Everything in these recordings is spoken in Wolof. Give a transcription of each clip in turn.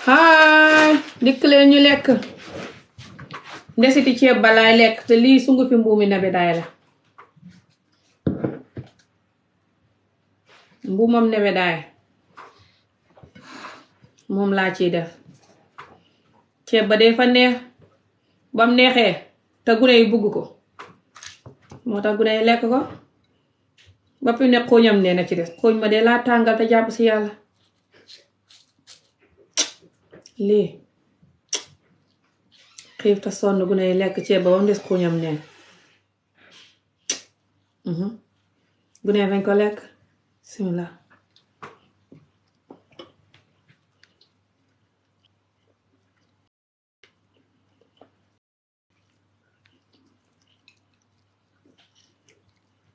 haay dikk leen ñu lekk ndesiti ceeb balaay lekk te lii sungu fi mbuumi nebedaay la mbuumam nebedaay moom laa ciy def ceeb ba dee fa neex bam neexee te gune yi bugg ko moo tax gune yi lekk ko ba fi ne xooñam nee na ci des xooñ ma dee laa tàngal te jàpp si yàlla lii xiif te sonn gune yi lekk ceeb ba bam des xooñam neen gune yi fañ ko lekk bismillah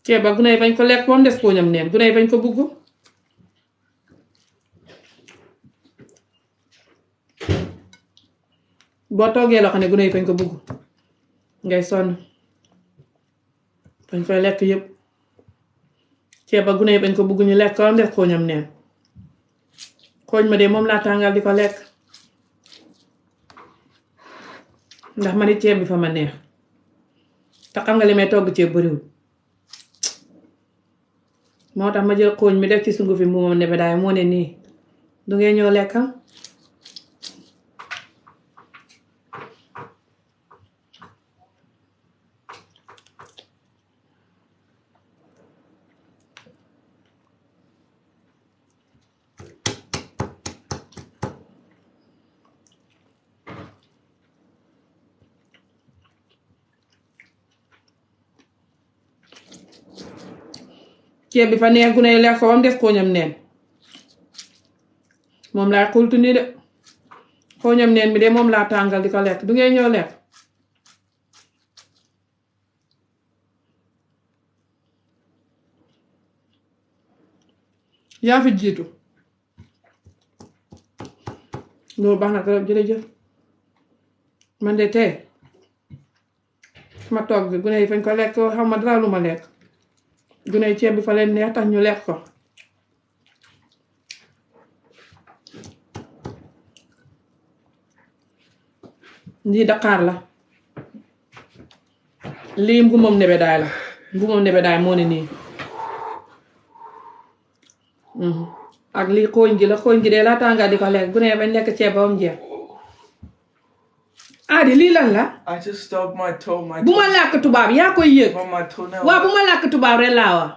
ceeb ba gune yi bañ ko lekk moom des koo ñam neen gune yi bañ ko bugg boo toggee loo xam ne gune yi bañ ko bugg ngay sonn bañ koy lekk yépp ceeb ba gune yi bañ ko bugg ñu lekk moom des koo ñam neen xooñ ma de moom laa tàngal di ko lekk ndax ma ni ceeb bi fa ma neex te xam nga li may togg ceeb bariwul moo tax ma jël xooñ mi def ci sungu fi mbuumam nebedaay moo ne nii du ngeen ñëw lekkam ceeb bi fa neex gune yi lekk ko bam des xooñam neen moom laay xultu nii de xooñam neen bi de moom laa tàngal di ko lekk du ngeen ñëw lekk yaa fi jiitu loolu baax na trop jërëjëf man de tey ma toog bi gune yi fañ ko lekk xam ma dara lu ma lekk gune yi ceeb bi fa leen neex tax ñu lekk ko lii Dakar la lii mbuumam nebedaay la mbuumam nebedaay moo ne nii ak lii xooñ gi la xooñ gi de laa tàngal di ko lekk gune yi bañ lekk ceeb ba mu jeex Adi lii lan la I just stubbed my toe. bu ma làkk tubaab yaa koy yëg On my toenail. waaw bu ma làkk tubaab rek laa wax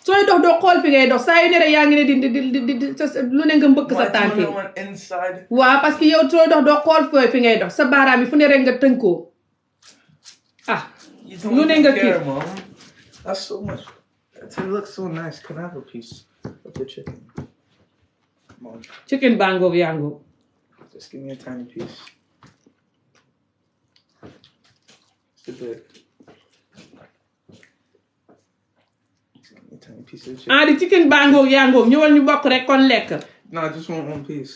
sooy dox doo xool fi ngay dox saa yu ne rek yaa ngi ne di lu ne nga mbëkk sa tànk yi toenail went inside. waaw parce que yow sooy dox doo xool fi ngay dox sa baaraam yi fu ne rek nga tënkoo ah You don't lu ne even nga care, kii Mom. That's so much. It looks so nice. Can I have a piece of the chicken? Come on. chicken bangoog yangoog Just give me a tiny piece. Just a bit. Just give me a tiny piece of chicken. Adi chicken bangoog yangoog ñëwal ñu bokk rek kon lekk No, I just want one piece.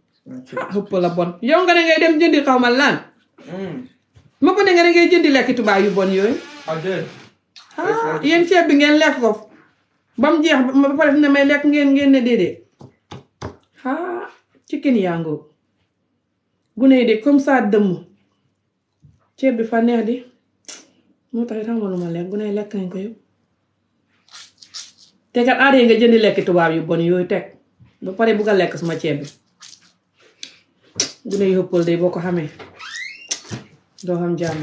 Just gonna take ah ëpp la bon yow nga ne ngay dem jëndi xaw ma lan ma ko ne nga ne ngay jëndi lekki tubaab yu bon yooyu I did. ah yéen ceeb bi ngeen lekk ko ba mu jeex ba pare ne may lekk ngeen ne déedéet ah chicken yangoog gune yi de comme ça dëmm ceeb bi fa neex di moo tax itam lu ma lekk gune yi lekk nañ ko yëpp te kat aada yi nga jëndi lekki tubaab yu bon yooyu teg ba pare bugg a lekk suma ceeb bi gune yi ëppal de boo ko xamee doo xam jàmm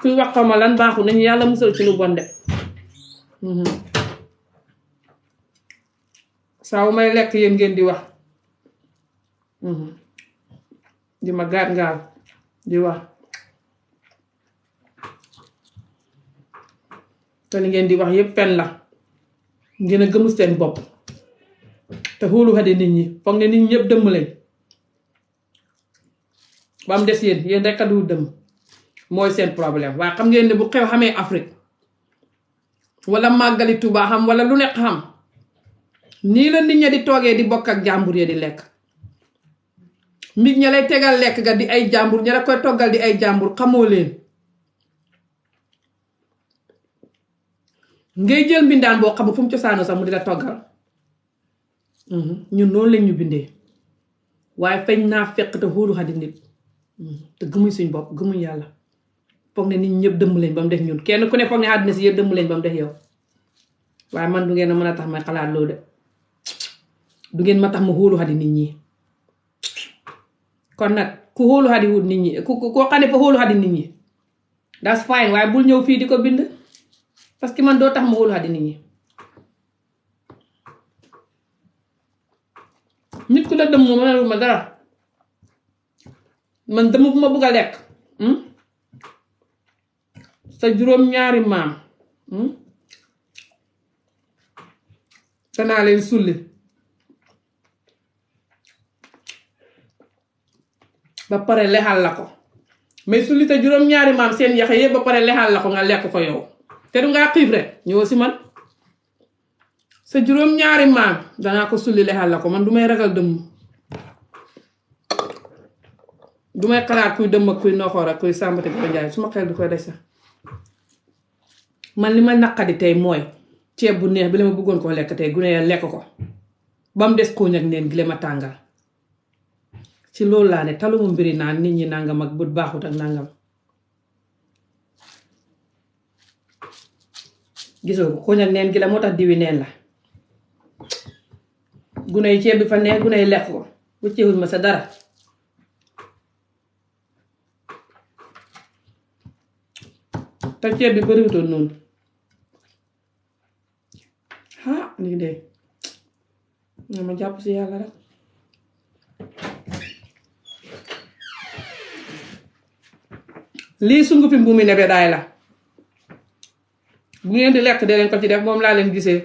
kuy wax xaw ma lan baaxul nañu yàlla musal ci lu bon de saa wu may lekk yéen ngeen di wax di ma gaat ngaal di wax te li ngeen di wax yépp pen la ngeen a gëmu seen bopp te xoolu xade nit ñi foog ne nit ñi ñëpp dëmm lañ ba mu des yéen rekk a du dëmm mooy seen problème waaye xam ngeen ne bu xew xamee Afrique wala màggali Tuubaa xam wala lu nekk xam nii la nit ña di toogee di bokk ak jàmbur ya di lekk nit ña lay tegal lekk ga di ay jàmbur ña la koy toggal di ay jàmbur xamoo leen ngay jël mbindaan boo xam fu mu cosaanoo sax mu di la toggal ñun noonu lañ ñu bindee waaye feeñ naa fekk te xóolu xadi nit te gëmuñ suñ bopp gëmuñ yàlla foog ne nit ñëpp dëmm lañ ba mu def ñun kenn ku ne foog ne àddina si yëpp dëmm lañ ba mu def yow waaye man du ngeen a mën a tax may xalaat loolu de du ngeen ma tax ma xóolu xadi nit ñi kon nag ku xóolu xadi wut nit ñi koo xam ne fa xóolu xadi nit ñi that's fine waaye bul ñëw fii di ko bind parce que man doo tax ma xóolu xadi nit ñi nit ku la dëmm moom mënalul ma dara man dëmm bu ma bëgg a lekk sa juróom-ñaari maam danaa leen sulli ba pare lexal la ko mais sulli sa juróom-ñaari maam seen yaxe yëpp ba pare lexal la ko nga lekk ko yow te du ngaa xiif rek ñëw si man sa juróom-ñaari maam danaa ko sulli lexal la ko man du may ragal dëmm du may xalaat kuy dëmm ak kuy noxoor ak kuy sàmbate ko njaay su ma xel du koy des sax man li ma naqadi tey mooy ceeb bu neex bi la ma bëggoon koo lekk tey gune ya lekk ko ba mu des kooñ ak neen gi la ma tàngal ci loolu laa ne taluma mbiri naan nit ñi nangam ak bët baaxut ak nangam gisoo ko kooñ ak neen gi la moo tax diwi neen la gune yi ceeb bi fa neex gune yi lekk ko bu ceexuñ ma sa dara te ceeb bi bariwutoon noonu lii de nga ma jàpp si yàlla rek lii sungu fi mbuumi nebe daay la bu ngeen di lekk de leen ko ci def moom laa leen gisee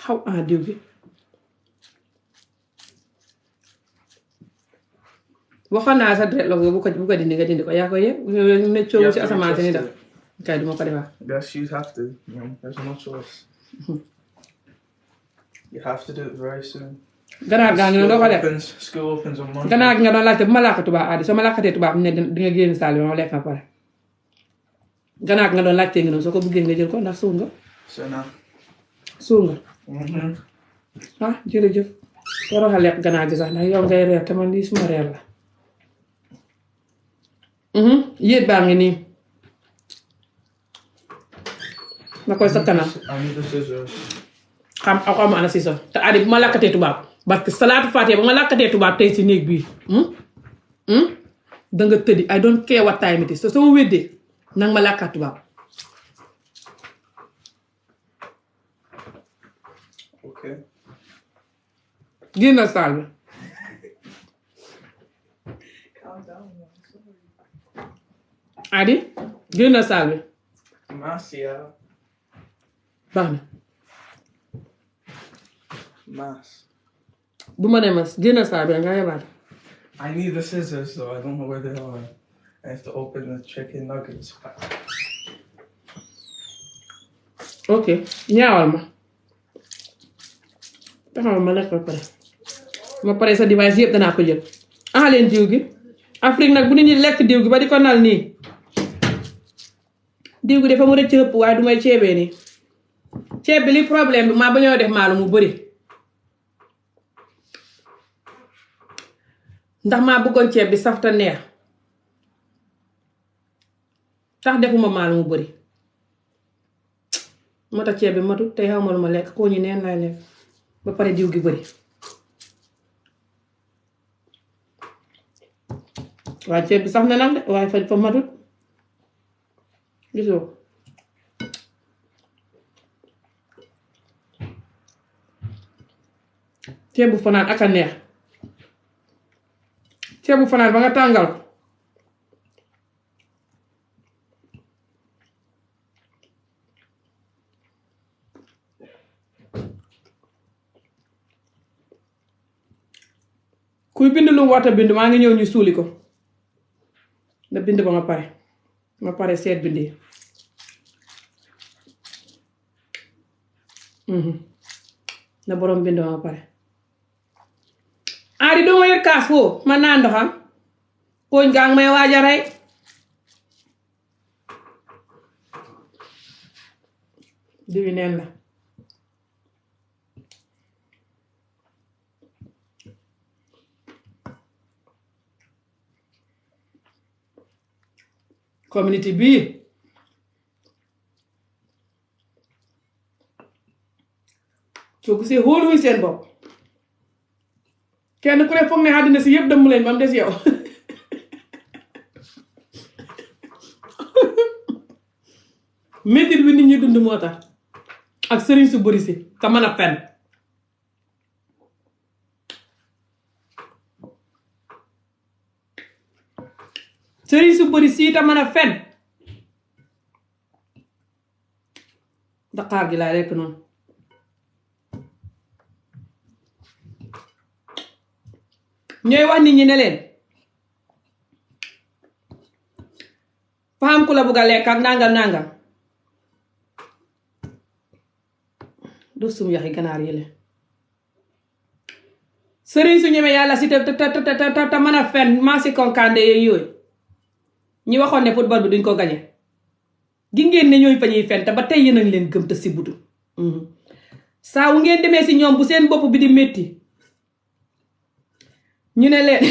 xaw diw bi waxoon naa sa dret logo bu ko dindi nga dindi ko yaa koy yëpp ne coow ci asamaan si ni def kay duma ko defaa Yes, you have to. There's no choice. You have to do it very soon. ganaar gaa ngi noonu doo ko lekk School opens on Monday. ganaar gi nga doon laajte bu ma làkk tubaab aadi soo ma làkkatee tubaab ne di nga génn saal bi ma lekk na pare ganaar gi nga doon laajtee ngi noonu soo ko buggee nga jël ko ndax suur nga So now. suur nga jërëjëf waroo xa lekk ganaar gi sax ndax yow ngay reer te man lii suma reer la yéet baa ngi nii nga koy sa kanam I need the scissors. xam ma ana si te aadi bu ma làkkatee tubaab parce que salaatu faatee ba ma làkkatee tubaab tey si néeg bii danga tëddi I don't care what time it is so sama weddee nanga ma làkkaat tubaab Okay. génnal saal bi Calm down. aadi génnal saal bi Marcia. baax na Mass. bu ma nee mas génnal saal bi nga yabaat I need the scissors though. I don't know where they are. I have to open the chicken nuggets. ok ñaawal ma taxawal ma lekk ba pare ma pare sa device yëpp danaa ko jël leen diw gi Afrique nag bu nit ñi lekk diw gi ba di ko nal nii diw gi dafa mu rëcc ëpp waaye du may ceebee nii ceeb bi li problème bi maa ba ñoo def maalu mu bëri ndax maa bëggoon ceeb bi saf ta neex tax defuma maalu mu bëri moo tax ceeb bi matut tey xaw ma lu ma lekk koo ñu neen laay lekk ba pare diw gi bëri waaye ceeb bi sax na nag de waaye fa matut gisoo ceeb bu fanaan ak a neex ceeb bu fanaan ba nga tàngal ko kuy bind lu wata bind maa ngi ñëw ñu suuli ko na bind ba ma pare seet bindi na borom bind ba ma pare aadi doo ma yor kaas foo man naa ndoxam kooñ gaa ngi may waaja rey diwi neen la community bii soo gisee hóoluwuñ seen bopp kenn ku ne foog ne àddina si yëpp dëmm leen ba mu des yow métit bi nit ñi dund moo tax ak sëriñ su bëri si te mën a fen sëriñ su bëri si te mën a fen daqaar gi laa lekk noonu ñooy wax nit ñi ne leen faam ku la bugg a lekk ak nangam du sum yaxi ganaar yële sëriñ su ñeme yàlla si te mën a fen maasi konkande yooyu ñi waxoon ne football bi duñ ko gañe gi ngeen ne ñooy fa ñuy fen te ba tey yéen a ngi leen gëm te si butu saa wu ngeen demee si ñoom bu seen bopp bi di métti ñu ne leen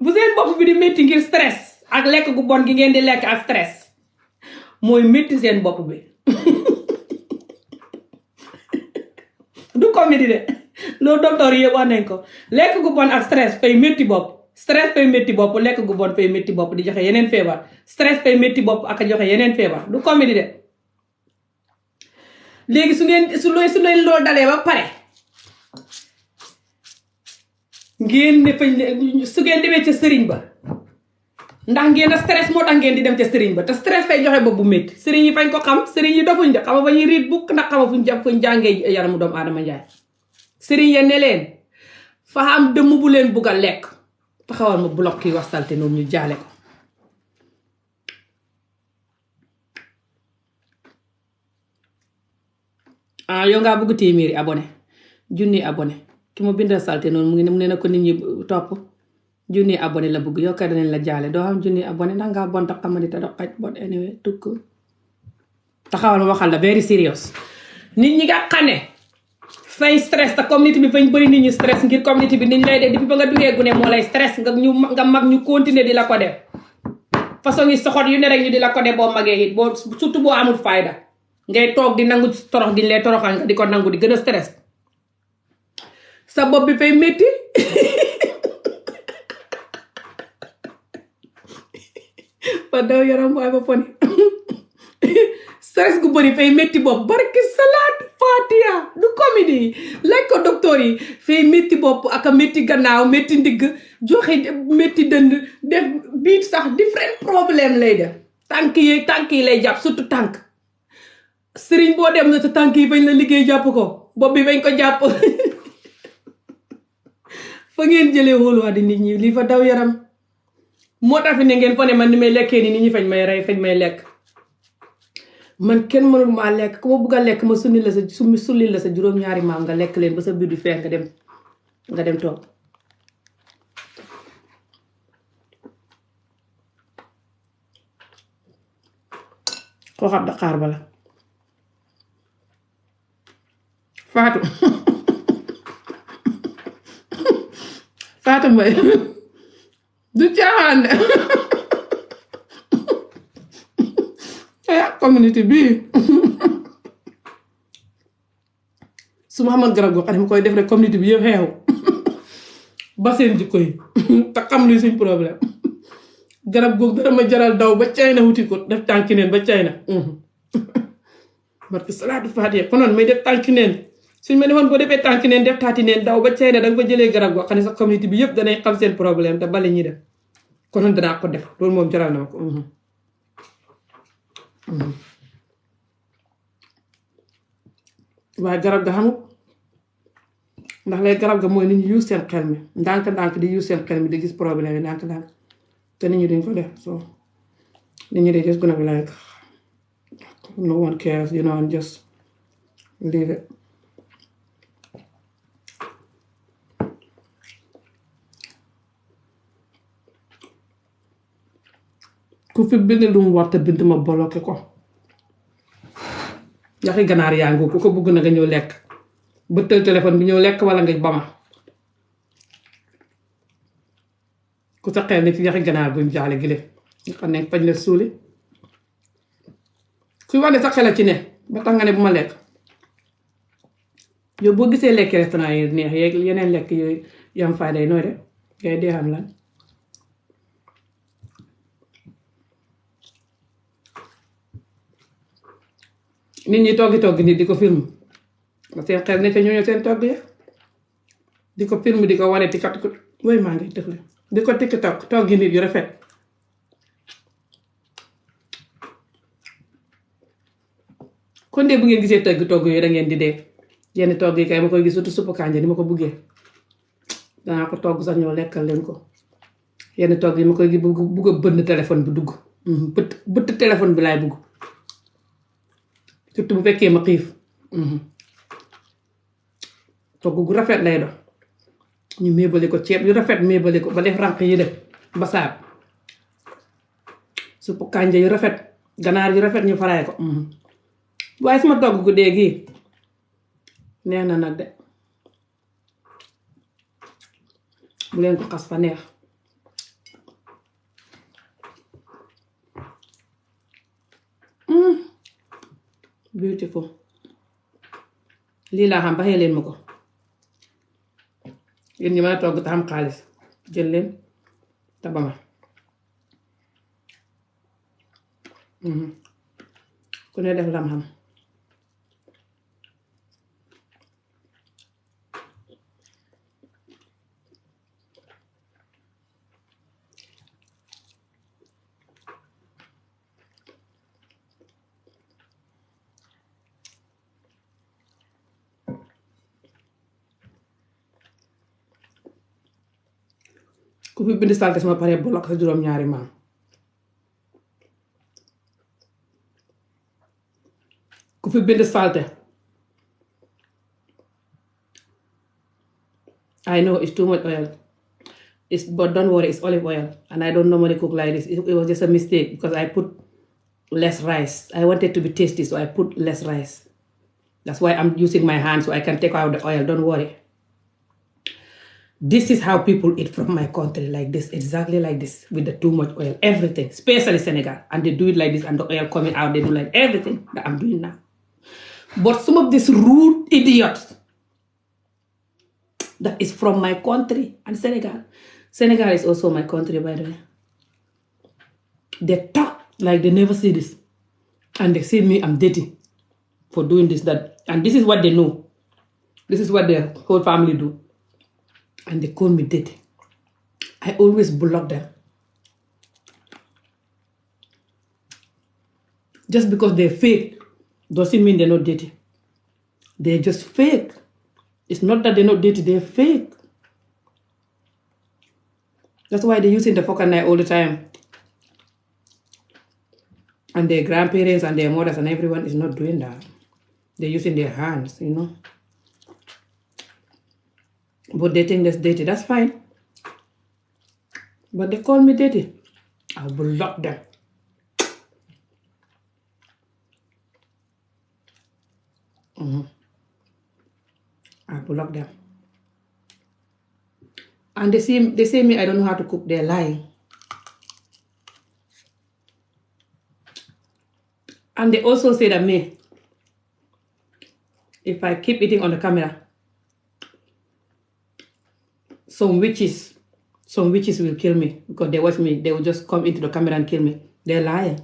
bu seen bopp bi di métti ngir stress ak lekk gu bon gi ngeen di lekk ak stress mooy métti seen bopp bi du comédie de loolu docteur yëpp wax nañ ko lekk gu bon ak stress fay métti bopp stress fay métti bopp lekk gu bon fay métti bopp di joxe yeneen feebar stress fay métti bopp ak joxe yeneen feebar du comédie de léegi su leen loolu dalee ba pare ngeen ne fañ su ngeen demee ca sëriñ ba ndax ngeen a stress moo tax ngeen di dem ca sëriñ ba te stress fay joxe bopp bu métti sëriñ yi fañ ko xam sëriñ yi dofuñ de xama fa ñuy riit bukk ndax xama fuñ jàngee yaramu doomu aadama njaay sëriñ ya ne leen fa am dëmm bu leen bugg a lekk taxawal ma bloc yi wax salte noonu ñu jaale ko yow ngaa bugg téeméeri abonné junni abonné ki ma bindal salte noonu mu ne na ko nit ñi topp junni abonné la bugg yow kay danañ la jaale doo xam junni abonné ndax ngaa bon tax xamadi te do xaj bon anyway tukk taxawal ma waxal la very serious nit ñi nga xam ne fay stress te communauté bi fañ bëri nit ñi stress ngir communauté bi niñ lay def depuis ba nga duggee gune moo lay stress nga mag ñu continuer di la ko def façon yi soxot yu ne rek ñu di la ko def boo magee it boo surtout boo amul fayda ngay toog di nangu torox gi lay toroxal nga di ko nangu di gën a stress sa bopp bi fay métti ba daw yaram waaye ba poni stress gu bëri fay métti bopp barki salaat fatiha du comédie laaj ko docteur yi fay métti bopp ak a métti gannaaw métti ndigg joxe métti dënd def biit sax different problème lay def tànk yi lay jàpp surtout tànk sëriñ boo dem na sa tànk yi bañ la liggéey jàpp ko bopp bi bañ ko jàpp fa ngeen jëlee wóoluwaat di nit ñi lii fa daw yaram moo tax fi ne ngeen fa ne man ni may lekkee ni nit ñi fañ may rey fañ may lekk man kenn mënul maa lekk ku ma bugg a lekk ma sulli la sa juróom-ñaari maam nga lekk leen ba sa biir du feex nga dem toog koo xam Dakar bala Fatou Fatou Mbaye du caaxaan de communauté bii su ma xamoon garab goo xam ne mu koy def rek communauté bi yëpp xeexu ba seen jikko yi te xam li suñ problème garab googu dara ma jaral daw ba China wuti ko def tànki neen ba China parce que salaatu faatiha konoon may def tànki neen suñ ma defoon boo defee tànki neen def taati neen daw ba China danga fa jëlee garab goo xam ne sax communauté bi yëpp danay xam seen problème te bale ñi def konoon danaa ko def loolu moom jaral na ma ko waaye garab ga xamul ndax lay garab ga mooy nit ñi use seen xel mi ndànk-ndànk di use seen xel mi di gis problème yi ndànk-ndànk te nit ñi duñ ko def so nit ñi de just gonna be like no one cares and just leave it ku fi bind lu mu war te bind ma bloqué ko yaxi ganaar yaa ngi ku ko bëgg na nga ñëw lekk bëttal téléphone bi ñëw lekk wala nga bama ku sa xel ni ci yaxi ganaar buñ jaale gile nga xam ne fañ la suuli kuy wax ne sa xel a ci ne ba tax nga ne bu ma lekk yow boo gisee lekk restaurant yi neex yeeg yeneen lekk yooyu yam fayda yi nooy de ngay dee xam lan nit ñi toggi nit di ko film seen xel ne ca ñooñu seen togg ya di ko film di ko wane tikkat ko woy maa ngi def la di ko tiktok toggi nit yu rafet kon de bu ngeen gisee togg yooyu da ngeen di dee yenn togg yi kay ma koy gis surtout suppu kànja ni ma ko buggee danaa ko togg sax ñëw lekkal leen ko yenn togg yi ma koy bugg a bënn téléphone bi dugg bëtt téléphone bi laay bugg surtout bu fekkee ma xiif togg gu rafet lay doon ñu méebale ko ceeb yu rafet méebale ko ba def rànq yi def basaab suppu kànja yu rafet ganaar yu rafet ñu faraay ko waaye suma togg gu dee gii neex na nag de bu leen ko xas fa neex beautiful lii laa xam baxee leen ma ko yéen ñi ma togg te xam xaalis jël leen tabama ku ne def lam xam ku fi bind salte sama pare bolok sa juróom-ñaari maam ku fi bind salte I know it's too much oil but don't worry, it's olive oil and I don't normally cook like this. It was just a mistake because I put less rice. I wanted to be tasty, so I put less rice. That's why I'm using my hand so I can take out the oil. Don't worry. This is how people eat from my country, like this, exactly like this, with the too much oil, everything, especially Senegal. And they do it like this, and the oil coming out, they do like everything that I'm doing now. But some of these rude idiots that is from my country and Senegal. Senegal is also my country, by the way. They talk like they never see this. And they see me, I'm dirty for doing this, that. And this is what they know. This is what their whole family do. And they call me dirty. I always block them. Just because they're fake doesn't mean they're not dirty. They're just fake. It's not that they're not dirty, they're fake. That's why they're using the fork and knife all the time. And their grandparents and their mothers and everyone is not doing that. They're using their hands, you know. But they think that's dirty. That's fine. But they call me dirty. I'll block them. I block them. And they say me I don't know how to cook. They're lying. And they also say that me, if I keep eating on the camera, some witches will kill me because they watch me. They will just come into the camera and kill me. They're lying.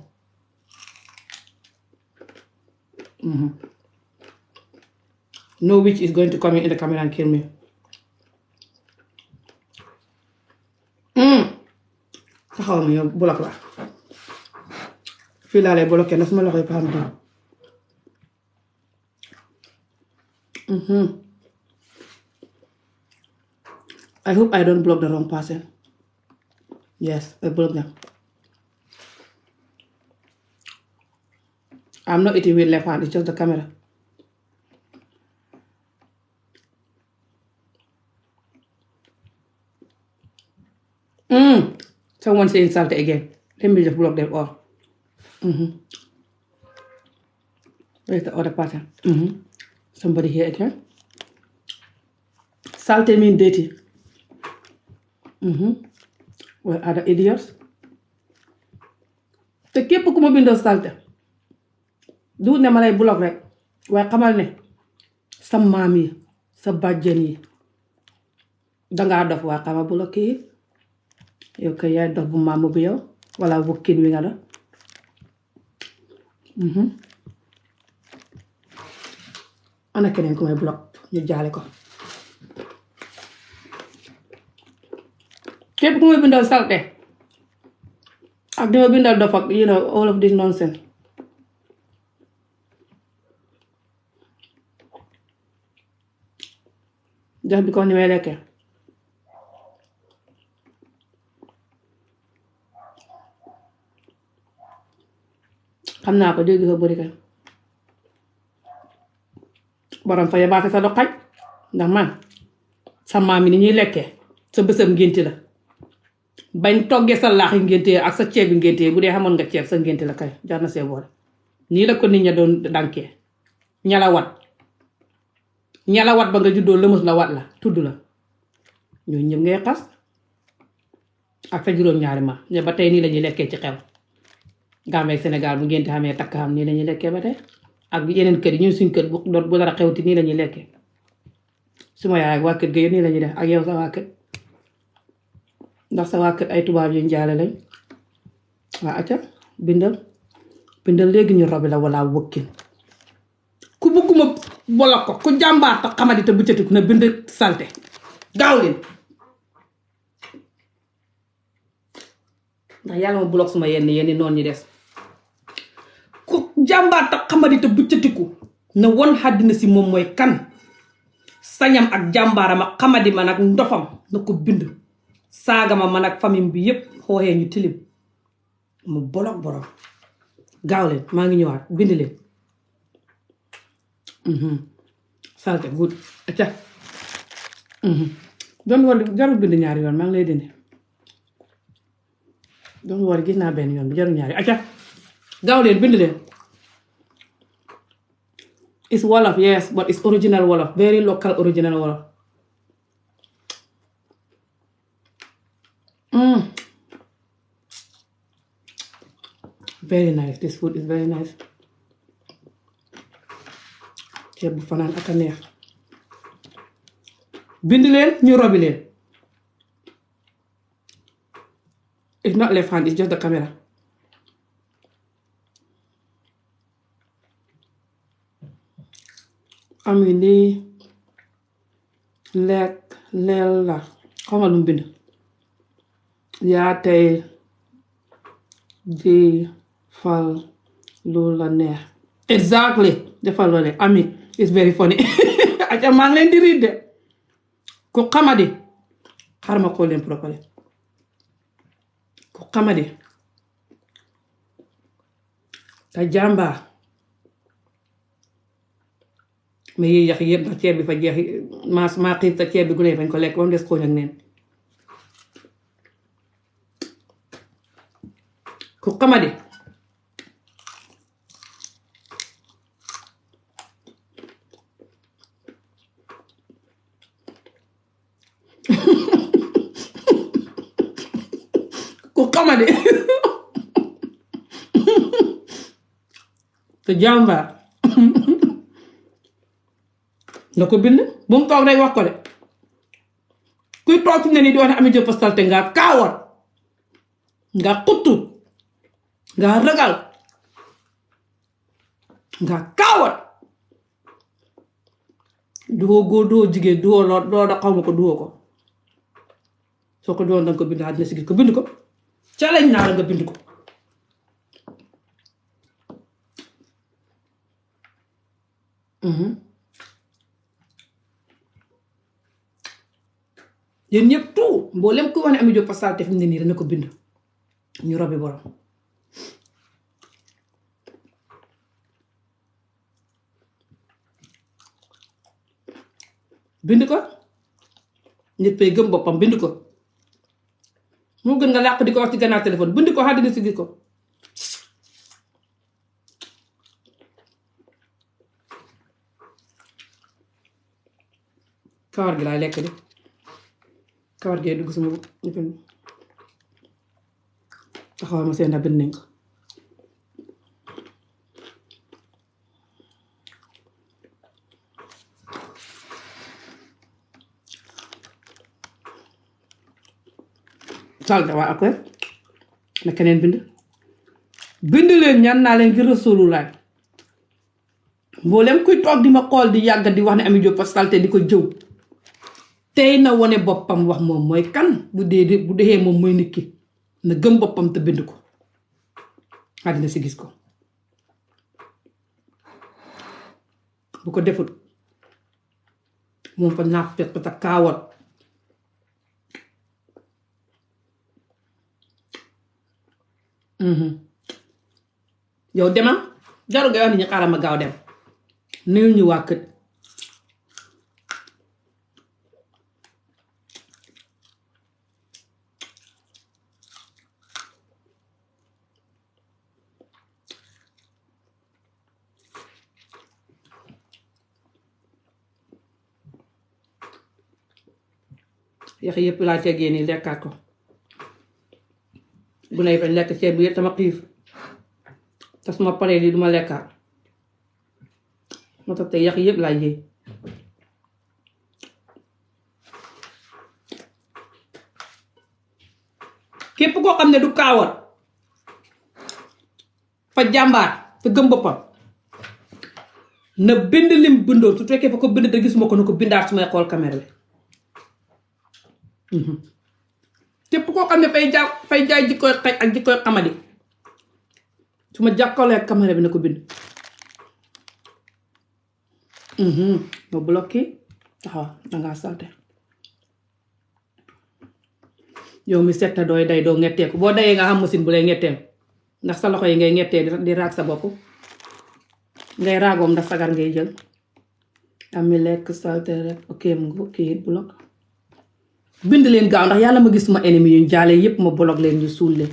No witch is going to come in the camera and kill me. Taxaw ma yow block la fii laa lay bloqué na suma loxoy paam di I hope I don't block the wrong person. Yes, I block them. I'm not eating with left hand, it's just the camera. Someone saying salty again. Let me just block them all. Where's the other pattern? Somebody here again. Salty mean dirty. Well, other idiots. te képp ku ma bindal salte du ne ma lay block rek waaye xamal ne sa maam yi sa bàjjen yi dangaa dof waa xama bloqué yi yow kay yaay dof bu maamu bi yow wala wukkin wi nga la ana keneen ku may block ñu jaale ko képp ku may bindal salte ak dima bindal dof ak all of this nonsense just because ni may lekkee xam naa ko dégg ko bëri kay borom fa yabaate sa doxaj ndax man sa maam yi ni ñuy lekkee sa bësam ngénti la bañ toggee sa laaxi ngénte ak sa ceebi ngénte bu dee xamoon nga ceeb sa ngénte la kay jar na see boole nii la ko nit ña doon dankee ñalawat ba nga juddoo lëmës la wat la tudd la ñooñu ñëpp ngay xas ak sa juróom-ñaari ma ne ba tey nii lañuy lekkee ci xew Gambie Sénégal bu ngénte xamee takk xam nii lañuy lekkee ba tey ak yeneen kër yi ñun suñ kër bu dara xewti nii lañuy lekkee suma yaay ak waa kër ga yëpp nii lañuy def ak yow sa waa kër ndax sa waa kër ay tubaab yu njaale lañ waa acca bindal léegi ñu robi la wala wëkkin ku bëgguma bolok ko ku jàmbaar ta xamadi te buccatiku na bind salte gaaw leen ndax yàlla ma block suma yenn noonu ñi des ku jàmbaar ta xamadi te buccatiku na won xàddina si moom mooy kan sañam ak jàmbaaram ak xamadi man ak ndofam na ko bind saaga ma man ak famille bi yépp xooxee ñu tilim mu bolok borom gaaw leen maa ngi ñëwaat bind leen salte good acca doon war jarul bind ñaari yoon maa ngi lay dindi doon war gis naa benn yoon bi jarul ñaari acca gaaw leen bind leen it's Wolof yes but it's original Wolof very local original Wolof very nice this food is very nice ceeb bu fanaan ak a neex bind leen ñu robi leen it's not left hand it's just the camera ami lii lekk leel la xawma lu mu bind yaa tey di fal lu la neex exactly defal loole ami it's very funny aca maa ngi leen di riid de ku xamadi xar ma xool leen propale ku xamadi te jàmbaar ma yiy yax yëpp ndax ceeb bi fa jeex maa xiif te ceeb bi gune yi fañ ko lekk ba mu des xooñ ak neen ku xamadi ku xamadi te jàmbaar nga ko bind bu mu toog rek wax ko de kuy toog fi ne nii di wax ne Amie Jobe salte nga kaawat nga xuttu nga ragal nga kaawat duwoo góor duwoo jigéen duwoo loo da xaw ma ko duwoo ko soo ko doon danga ko bind àddina si gis ko bind ko challenge naa la nga bind ko yéen ñëpp tout mboolem ku wax ne Amie Jobe fa salte fi mu ne nii dana ko bind ñu robi borom bind ko nit pay gëm boppam bind ko moo gën nga làq di ko wax ci gannaaw téléphone bind ko àddina si gis ko kawar gi laay lekk de kawar gee dugg sama taxawal ma seen ndax bind nañ ko salte waa après na keneen bind leen ñaan naa leen ngir Rasulullah mboolem kuy toog di ma xool di yàgg di wax ne Ami Jóob fa salte di ko jëw tey na wone boppam wax moom mooy kan bu dee moom mooy nit ki na gëm boppam te bind ko àddina si gis ko bu ko defut moom fa naaf fekk ta kaawat yow demal jarul nga wax ni ñu xaaral ma gaaw dem nuyul ñu waa kër yax yëpp laa tegee nii lekkaat ko bu nay bañ lekk ceeb bi yëpp sama xiif te suma paree lii duma lekkaat moo tax te yax yëpp laa yéey képp koo xam ne du kaawat fa jàmbaar te gëm boppam na bind lim bindoo su fekkee fa ko bind te gisuma ko na ko bindaat su may xool caméra bi képp koo xam ne fay jaay jikkoy xaj ak jikkoy xamadi su ma jàkkaarloo ak caméra bi na ko bind ma bloqué taxaw dangaa salte yow mi setta dooy day doo ngetteeku boo dayee nga xam machine bu lay ngetteel ndax sa loxo yi ngay ngettee di raag sa bopp ngay raagoom ndax sagar ngay jël ami lekk salte rek ok mu ngi ok bloc bind leen gaaw ndax yàlla ma gis suma ennemi yuñ jaale yépp ma bloc leen ñu suul leen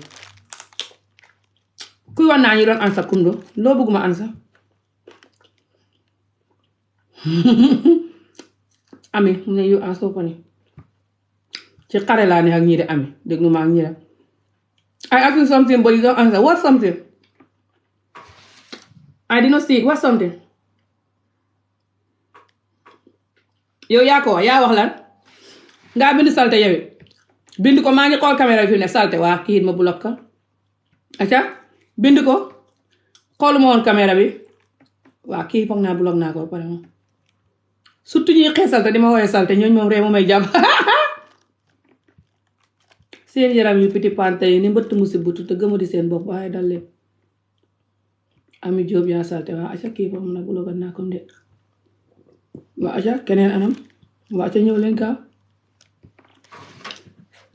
kuy wax naa ñu doon ansa kundo loo bëgguma ansa ami mu ne yu ansoo ko ni ci xare laa ne ak ñii de ami dégg nu ma ak ñii de I asked you something but you don't answer. What something? I did not see it. What something? yow yaa ko wax yaa wax lan ngaa bind salte yow bind ko maa ngi xool caméra bi fi ne salte waa kii ma bloqué ko acca bind ko xooluma woon caméra bi waa kii foog naa bloqué naa ko pare moom surtout ñuy xeesal te di ma woowee salte ñooñu moom ree mu may jàpp seen yaram yu petit pante yi ni mbëtt mu si butu te gëma di seen bopp waaye dal leen Ami Jóob yaa salte waa acca kii foog na bloqué naa ko de waa acca keneen anam waa acca ñëw leen gaaw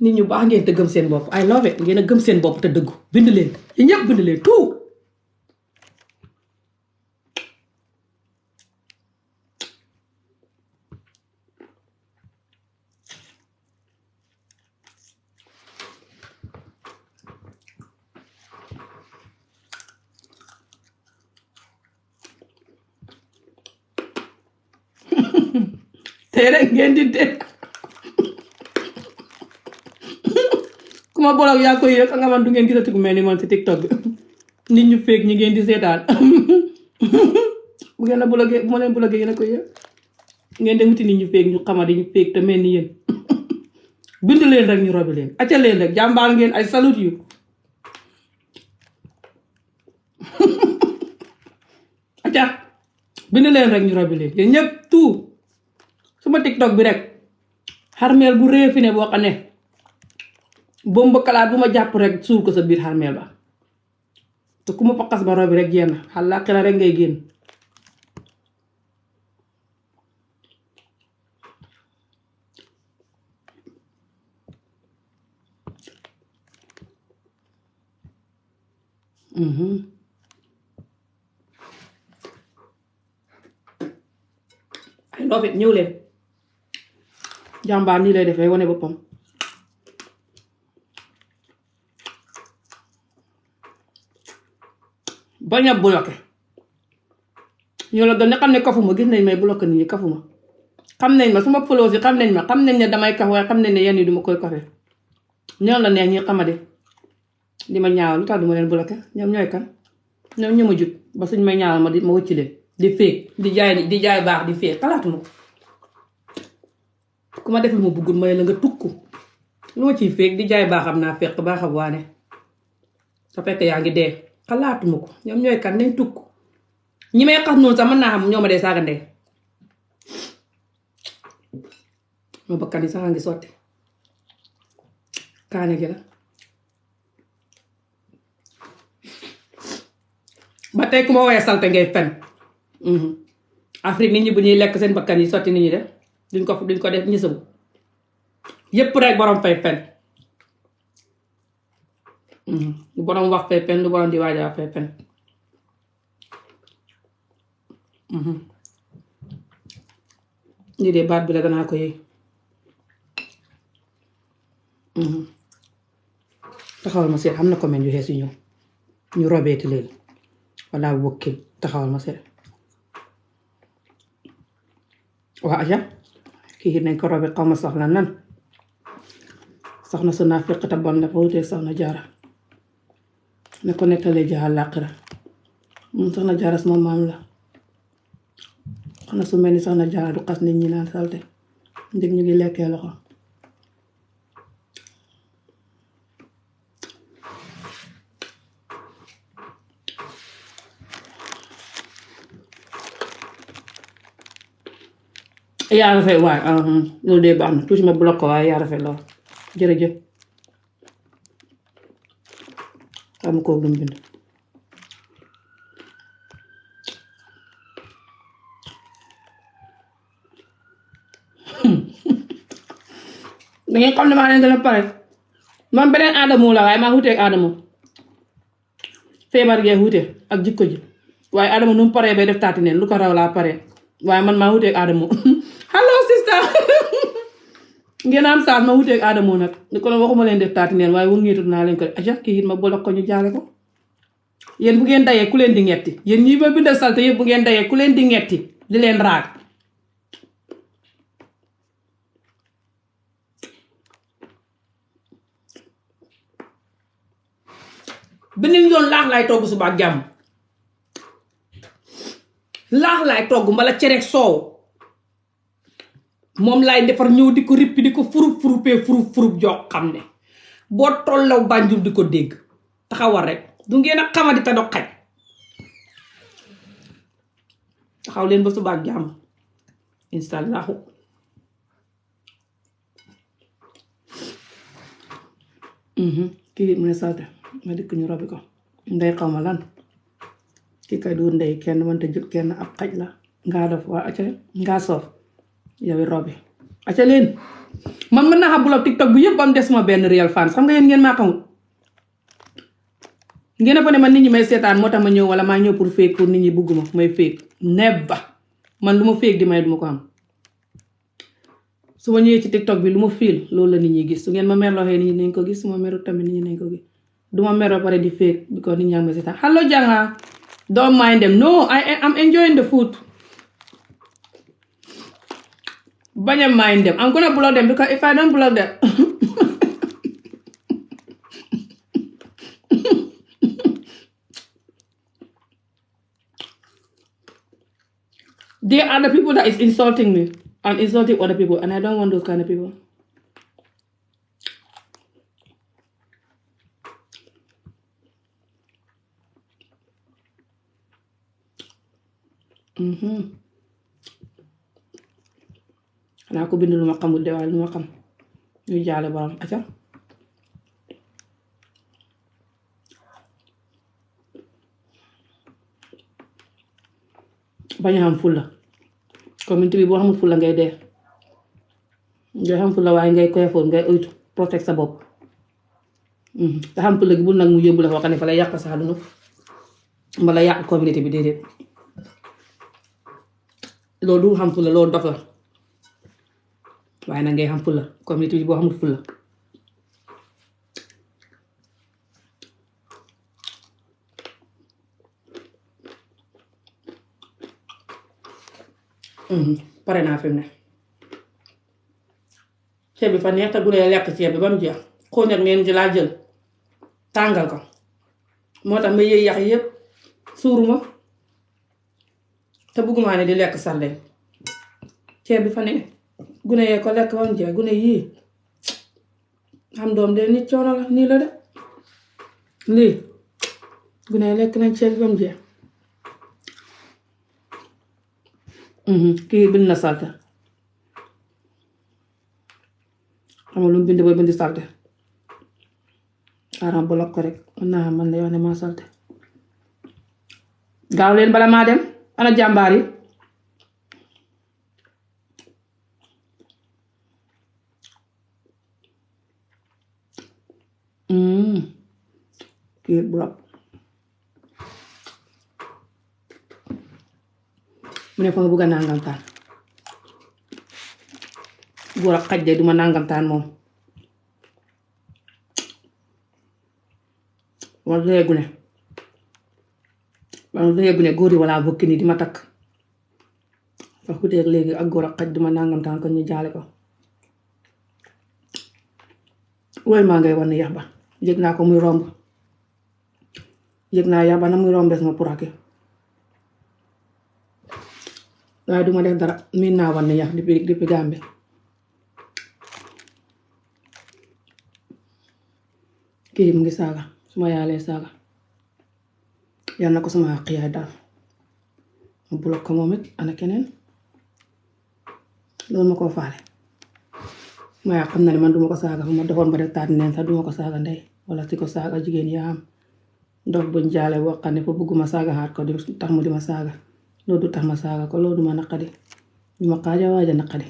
nit ñu baax ngeen te gëm seen bopp I love it ngeen a gëm seen bopp te dëggu bind leen yi ñëpp bind leen tout tey rek ngeen di dee ku ma bolog yaa koy yëg nga man du ngeen gisati ku mel ni man ci TikTok bi nit ñu feeg ñi ngeen di seetaan bu ngeen la bologee bu ma leen bologee yéen a koy yëg ngeen dem wuti nit ñu feeg ñu xamadi ñu feeg te mel ni yéen bind leen rek ñu robi leen acca leen rek jàmbaar ngeen ay salute yu acca bind leen rek ñu robi leen yéen ñëpp tout suma TikTok bi rek xarmeel bu rëy fi ne boo xam ne bomba kalaat bu ma jàpp rek suul ko sa biir xarmeel ba te ku ma faqas ba robi rek génn xalaa xira rek ngay génn I love it ñëw leen jàmbaar nii lay defee wane boppam bañ a bloqué ñoo la gën a xam ne kafuma gis nañ may bloqué nit ñi kafuma xam nañ ma suma followers yi xam nañ ma xam nañ ne damay kaf waaye xam nañ ne yenn yi duma koy kafe ñoom la neex ñi xamade di ma ñaawal lu tax duma leen bloqué ñoom ñooy kan ñoom ñu ma jut ba suñ may ñaawal ma wëcc leen di féeg di jaay baax di féeg xalaatuma ko ku ma def lu ma bëggul ma la nga tukku lu ma ciy féeg di jaay baaxam naa fekk baaxam waane sa fekk yaa ngi dee xalaatuma ko ñoom ñooy kan nañ tukku ñi may xas noonu sax mën naa xam ñoo ma dee saaga ndey ma bakkan yi sax a ngi sotti kaane gi la ba tey ku ma woowee salte ngay fen Afrique nit ñi bu ñuy lekk seen bakkan yi sotti nit ñi de duñ ko def ñisabu yépp rek borom fay fen lu borom wax fay fen lu borom di waaja fay fen lii de baat bi la danaa ko yëy taxawal ma seet xam na comment yu xees yu ñëw ñu robeeti leen walla wokkil taxawal ma seet waa aja kii nañ ko robe xaw ma soxla nan soxna su naa fekk ta bon dafa wuteeg soxna jaara ne ko nettalee jaxal làqira moom soxna jaara sama maam la xanaa su mel ni soxna jaara du xas nit ñi naan salte ndig ñu ngi lekkee loxo yaa rafet waay loolu de baax na tuuti ma bloqué ko waaye yaa rafet lool jërëjëf xam ko lu mu bind da ngeen xam ne maa leen gën a pare man beneen aadamu la waaye maa xuuteeg aadamu feebar gee xuute ak jikko ji waaye aadamu nu mu paree bay def taati neen lu ko raw laa pare waaye man maa xuuteeg aadamu hello sister ngeen am saas ma xuuteeg aadamu nag ni ko waxuma leen def taati neen waaye wëngeetu naa leen ko aja kii it ma bolok ko ñu jaale ko yéen bu ngeen dayee ku leen di ñetti yéen ñi ba bindal salte yëpp bu ngeen dayee ku leen di ñetti di leen raag beneen yoon laax laay togg suba ak jàmm laax laay togg mbala cere soow moom laay defar ñëw di ko rippi di ko furup joo xam ne boo tollaw Banjul di ko dégg taxawal rek du ngeen a xamadi te do xaj taxaw leen ba suba ak jàmm inshallah kii mu ne salte ma dikk ñu robi ko ndey xaw ma lan kii kay du ndey kenn wante jut kenn ab xaj la ngaa def waa acca ngaa soof yow robi acca leen man mën naa xam bulab TikTok bu yëpp am des ma benn real fans xam nga yéen ngeen maa xamul ngeen a fa ne man nit ñi may seetaan moo tax ma ñëw wala maa ñëw pour fake pour nit ñi bugguma may fake nebba man lu ma fake di may duma ko am su ma ñëwee ci TikTok bi lu ma fiil loolu la nit ñi gis su ngeen ma merloo xee nit ñi nañ ko gis su ma meru tamit nit ñi nañ ko gis duma meroo pare di fake because nit ñaa ngi ma seetaan hello Janga don't mind them no I'm enjoying the food bañ a mind them I'm gonna block them because if I don't block them they are the people that is insulting me and insulting other people and I don't want those kind of people. xanaa ko bind lu ma xamul de waaye lu ma xam ñu jaale borom acca bañ a xam fulla communauté bi boo xamul fulla ngay dee ngay xam fulla waaye ngay careful ngay oytu protect sa bopp te xam fulla gi bul nag mu yóbbu la foo xam ne fa lay yàq sa àdduna mbala yàq communauté bi déedéet loolu du xam fulla loolu dof la waaye nag ngay xam fulla communauté bi boo xamul fulla pare naa fi mu ne ceeb bi fa neex te gune lekk ceeb bi ba mu jeex xooñ ak neen ji laa jël tàngal ko moo tax ma yëy yax yépp suuruma te bëgguma ne di lekk sarden ceeb bi fa ne gune yee ko lekk ba mu jeex gune yii xam doom de nit coono la nii la de lii gune yi lekk nañ ceeb bi ba mu jeex kii bind na salte xam nga lu mu bind ba bind salte aram block ko rek mën naa man la yoo ne maa salte gaaw leen bala maa dem ana jàmbaar yi kii block mu ne fa nga bëgg a nangamtaan góor ak xaj de duma nangamtaan moom wala léegu ne góor yi walla bokki ni di ma takk fa xuteeg léegi ak góor ak xaj duma nangamtaan kon ñu jaale ko woy maa ngay wan yax ba yëg naa ko muy romb yëg naa yax ba na muy rombees ma puraki waaye duma def dara miin naa wan yax depuis Gambie kii mu ngi saaga suma yaalee saaga yal na ko sama àq yaay daal ma block ko moom it ana keneen loolu ma koo faale ma xam na ne man duma ko saaga fu ma defoon ba def taat neen sax duma ko saaga ndey wala si ko saaga jigéen yaa am ndox buñ jaale boo xam ne fa bëgguma saaga xaat ko di tax mu di ma saaga loolu du tax ma saaga ko loolu duma naqadi du ma xaaja waaja naqadi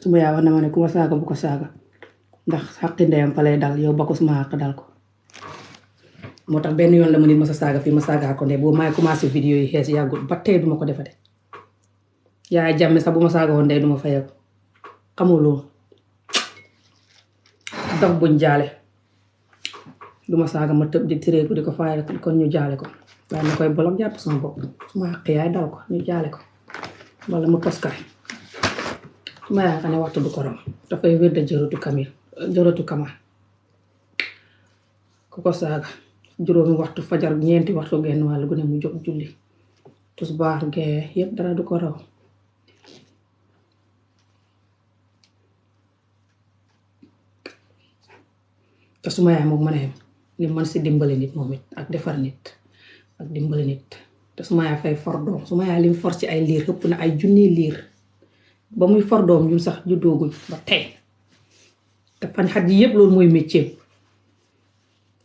suma yaa wax na ma ne ku ma saaga bu ko saaga ndax xaqi ndeyam fa lay dal yow ba ko suma xaq dal ko moo tax benn yoon la ma nit ma sa saaga fii ma saaga ko ndey boobu maay commencé vidéo yi xees yàggul ba tey duma ko defate yaay jàmme sax bu ma saaga woon ndey duma fayeeku xamul loolu dox buñ jaale duma saaga ma tëb di tireeku di ko faye kon ñu jaale ko waaye na koy bolok jàpp sama bopp suma xaq yaay dal ko ñu jaale ko wala mu toskare suma yaakaar ne waxtu du ko rom dafay wér de jërëtu kama ku ko saaga juróomi waxtu fajar ñeenti waxtu genn wàll gu ne mu jóg julli tusbaar gee yépp dara du ko raw te suma yaay moom mën a yem li man si dimbali nit moom it ak defar nit ak dimbali nit te suma yaay fay for doom suma yaay lim for ci ay liir ëpp na ay junni liir ba muy for doom ñun sax juddooguñ ba tey te fan xat yi yépp loolu mooy métier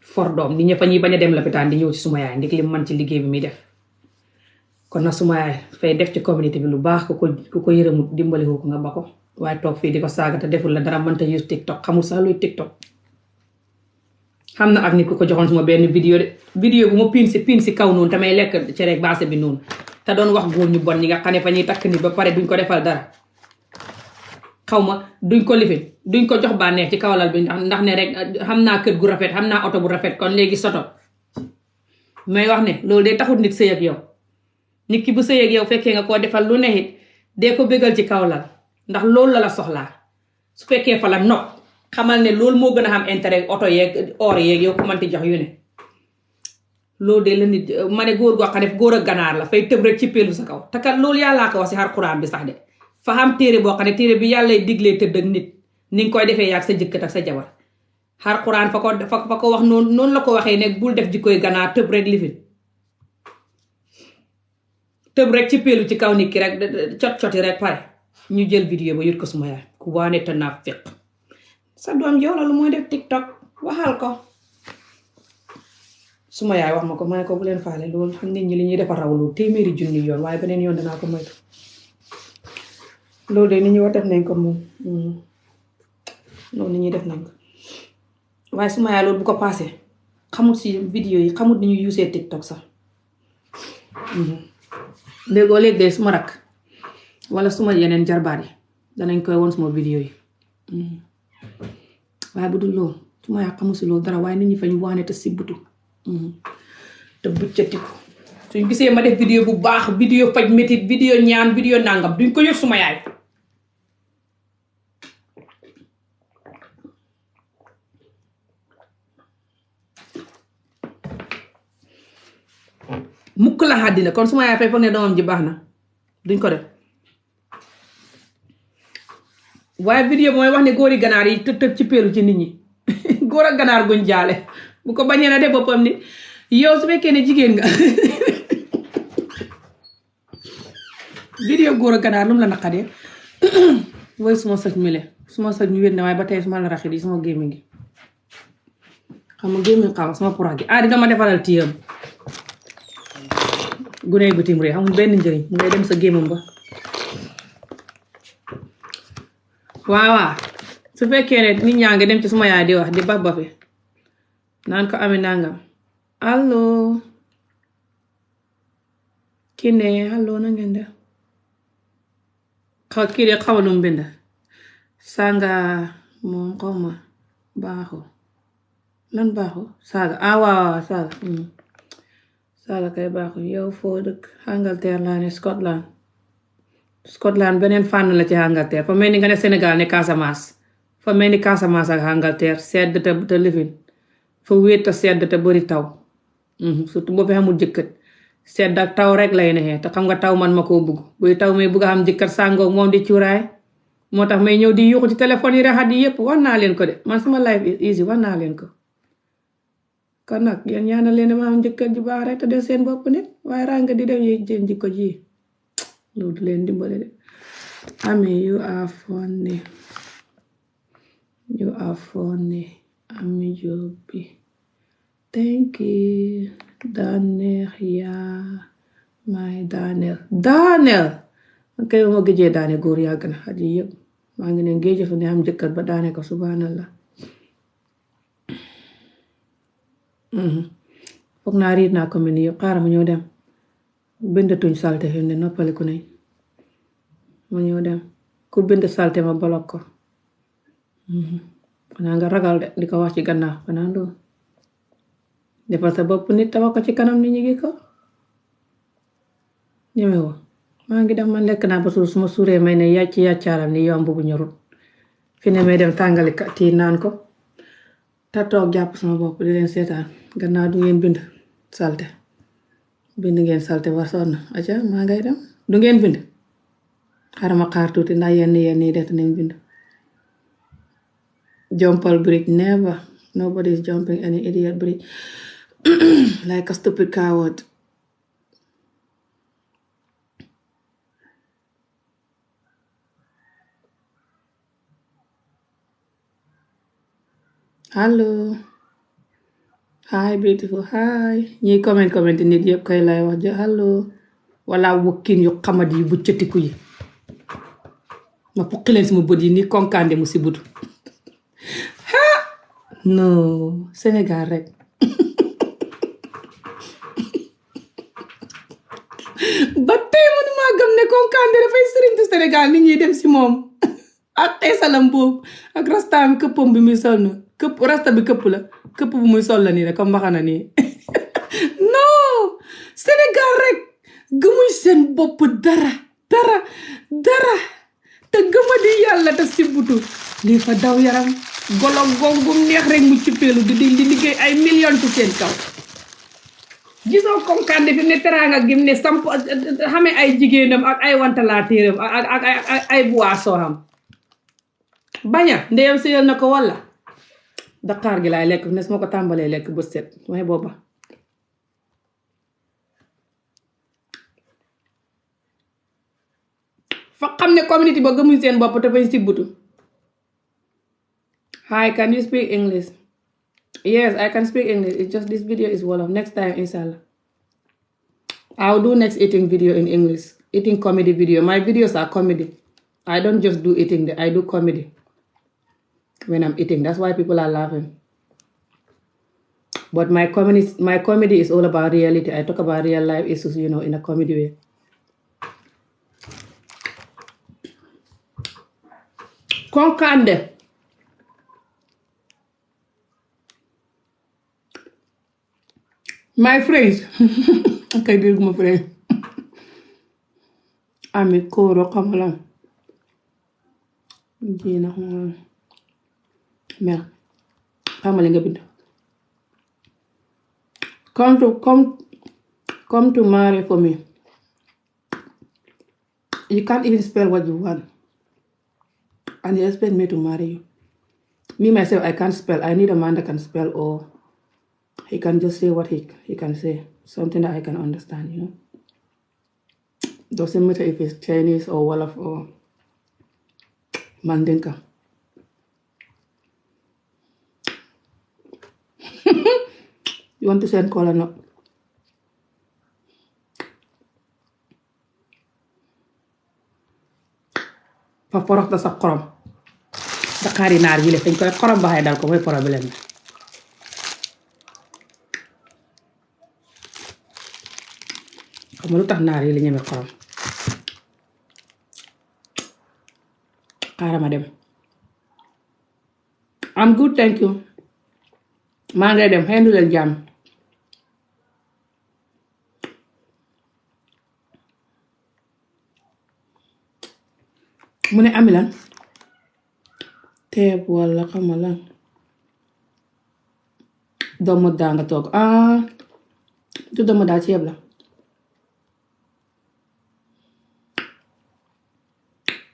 for doom di ñëpp ñi bañ a dem lopitaan di ñëw ci suma yaay ndik lim man ci liggéey bi muy def kon nag suma yaay fay def ci communauté bi lu baax ku ko yërëmut dimbali ko nga ba ko waaye toog fii di ko saaga te deful la dara mënta use TikTok xamul sax luy TikTok xam na ak nit ku ko joxoon suma benn vidéo bu ma piin si kaw noonu tamay lekk cere baase bi noonu te doon wax góor ñu bon ñi nga xam ne fa ñuy takk nit ba pare duñ ko defal dara xaw ma duñ ko lifin duñ ko jox bànneex ci kawalal bi ndax ne rek xam naa kër gu rafet xam naa oto bu rafet kon léegi soto may wax ne loolu day taxut nit sëy ak yow nit ki bu sëy ak yow fekkee nga koo defal lu ne it dee ko bégal ci kawalal ndax loolu la soxlaa su fekkee fa la nopp xamal ne loolu moo gën a xam intérêt oto yeeg or yeeg yow ko manti jox yu ne loolu de la nit ma ne góor goo xam ne góor ak ganaar la fay tëb rek ci péelu sa kaw te kat loolu yàllaa ko wax si xar xuraan bi sax de fa xam téere boo xam ne téere bi yàlla diglee tëdd ak nit ni nga koy defee yaag sa jëkkër ak sa jabar xar xuraan fa ko wax noonu la ko waxee ne bul def jikkoy ganaar tëb rek lifin tëb rek ci péelu ci kaw nit ki rek coti rek pare ñu jël vidéo ba yut ko suma yaay ku waane te naa féq sa doom yow la lu mooy def TikTok waxal ko suma yaay wax ma ko ma ne ko bu leen faale loolu xam nit ñi li ñuy defar raw loolu téeméeri junni yoon waaye beneen yoon danaa ko moytu loolu de nit ñi wax def nañ ko moom loolu nit ñi def nañ ko waaye suma yaay loolu bu ko paase xamut si vidéo yi xamut ni ñuy usee TikTok sax léegoo léeg de suma rakk wala suma yeneen jarbaat yi danañ koy woon suma vidéo yi waaye bu dul loolu suma yaay xamut si loolu dara waaye nit ñi fa ñu waane te si butu te buccatiku suñ gisee ma def vidéo bu baax vidéo faj métit vidéo ñaan vidéo nangam duñ ko yëg suma yaay mukk la àddina kon suma yaay fay foog ne doomam ji baax na duñ ko def waaye vidéo mooy wax ne góori ganaar yi tëb ci péeru ci nit ñi góor ak ganaar guñ jaale bu ko bañee na def boppam ni yow su fekkee ne jigéen nga vidéo góor ak ganaar lu mu la naqadee woy suma soj mi wét ne waaye ba tey suma la raxit yi suma gémmiñ gi xam nga gémmiñ xaw suma purax gi di dama defaral tiyam guney bitim réew xamul benn njëriñ mu ngay dem sa gémmam ba waaw su fekkee ne nit ñaa ngi dem ci suma yaay di wax di baf bafi naan ko amee nangam allo kii ne allo na ngeen def kii de xamalum bind sanga moom xawma baaxu lan baaxu saaga waaw saaga saaga kay baaxu yow foo dëkk Angleterre laa ne Scotland beneen fànn la ci Angleterre fa mel ni nga ne Sénégal ne Casamance fa mel ni Casamance ak Angleterre sedd te lifin fa wéet te sedd te bari taw surtout boo fi xamul jëkkët sedd ak taw rek lay neexee te xam nga taw man ma koo bugg buy taw may bugg a xam jëkkët sàngoog moom di cuuraay moo tax may ñëw di yuuxu ci téléphone yi raxat yi yëpp wax naa leen ko de man sama life is easy wax naa leen ko kon nag yéen ñaanal leen ma am jëkkër ji baax rek te def seen bopp nit waaye ranga di def yi jën jikko ji loolu du leen dimbale de Ami you are funny Ami Jobi thank you Daniel yaa may Daniel man kay ma gëjee daane góor yàgg na at yi yëpp maa ngi ne géej fa ne am jëkkër ba daane ko subhanallah foog naa riit naa commune yëpp xaaral ma ñëw dem bindatuñ salte fi mu ne noppaliku nañ ma ñëw dem ku bind salte ma bolok ko xanaa nga ragal de di ko wax ci gannaaw xanaa ndoo defal sa bopp nit tawa ko ci kanam nit ñi gi ko ñemewoo maa ngi dem man lekk naa ba suur suma suuree may ne yàcc yàccaaram ni yomb bu ñorut fi ne may dem tàngali tii naan ko te toog jàpp sama bopp di leen seetaan gannaaw du ngeen bind salte bind ngeen salte war sonn aca maa ngay dem du ngeen bind xaaral ma xaar tuuti ndax yenn yi det nañ bind jumpal bridge never nobody is jumping any idiot bridge like a stupid coward hello hi beautiful hi ñiy comment nit yëpp kay lay wax ja hello wala wokkin yu xamat yi bu cëtiku yi ma pukki leen sama bët yi ni konkande mu si butu ha no Sénégal rek ba tey mënuma gëm ne konkande dafay sëriñ ci Sénégal nit ñi dem si moom ak xeesalam boobu ak rastaam këppam bi muy sol na këpp rasta bi këpp la këpp bu muy sol la nii rek comme mbaxana nii non Sénégal rek gëmuñ seen bopp dara te gëma di yàlla te si butu lii fa daw yaram golo gongum neex rek mu ci peelu di liggéey ay million ci seen kaw gisoo konkande fi mu ne teraanga gim ne samp xamee ay jigéenam ak ay wantalaatéeram ak ay boisson xam baña ndeyam sëyal na ko walla Dakar gi laay lekk ne su ma ko tàmbalee lekk bët set waaye booba fa xam ne community ba gëmuñ seen bopp te fañ si butu hi can you speak English yes I can speak English it's just this video is Wolof next time inshallah I'll do next eating video in English eating comedy video my videos are comedy I don't just do eating I do comedy when I'm eating that's why people are laughing but my comedy is all about reality I talk about real life issues in a comedy way konkande my friends Okay, dégguma frère ami kóoro xamalam jiina xamalam mer xamali nga bind come to marry for me. You can't even spell what you want and you expect me to marry you. Me myself, I can't spell. I need a man that can spell, or he can just say what he can say, something that I can understand, you know. Doesn't matter if it's Chinese or Wolof or Mandinka. You want to send call or not? Fa porox da sa xorom Dakar naar yi le fañ koy xorom baxay dal ko mooy problème bi. xam nga lu tax naar yi la ñeme xorom. xaaral ma dem. I'm good, thank you. maa ngay dem xendu leen jàmm. mu ne ami lan teeb walla xama lan doomu daa nga toog du doomu daa ceeb la